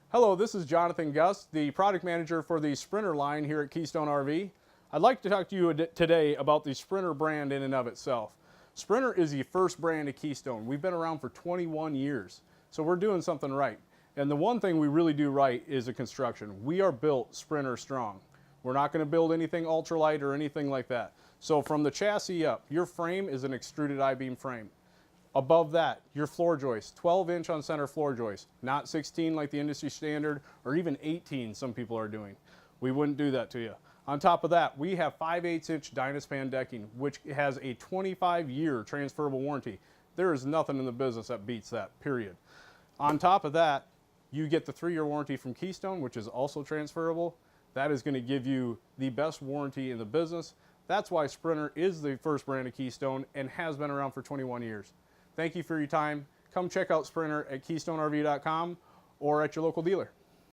Hello, this is Jonathan Gus, the product manager for the Sprinter line here at Keystone RV. I'd like to talk to you today about the Sprinter brand in and of itself. Sprinter is the first brand of Keystone. We've been around for 21 years, so we're doing something right. And the one thing we really do right is the construction. We are built Sprinter strong. We're not going to build anything ultralight or anything like that. So from the chassis up, your frame is an extruded I-beam frame. Above that, your floor joist, 12-inch on center floor joist, not 16 like the industry standard, or even 18 some people are doing. We wouldn't do that to you. On top of that, we have 5/8-inch Dynaspan decking, which has a 25-year transferable warranty. There is nothing in the business that beats that, period. On top of that, you get the 3-year warranty from Keystone, which is also transferable. That is going to give you the best warranty in the business. That's why Sprinter is the first brand of Keystone and has been around for 21 years. Thank you for your time. Come check out Sprinter at KeystoneRV.com or at your local dealer.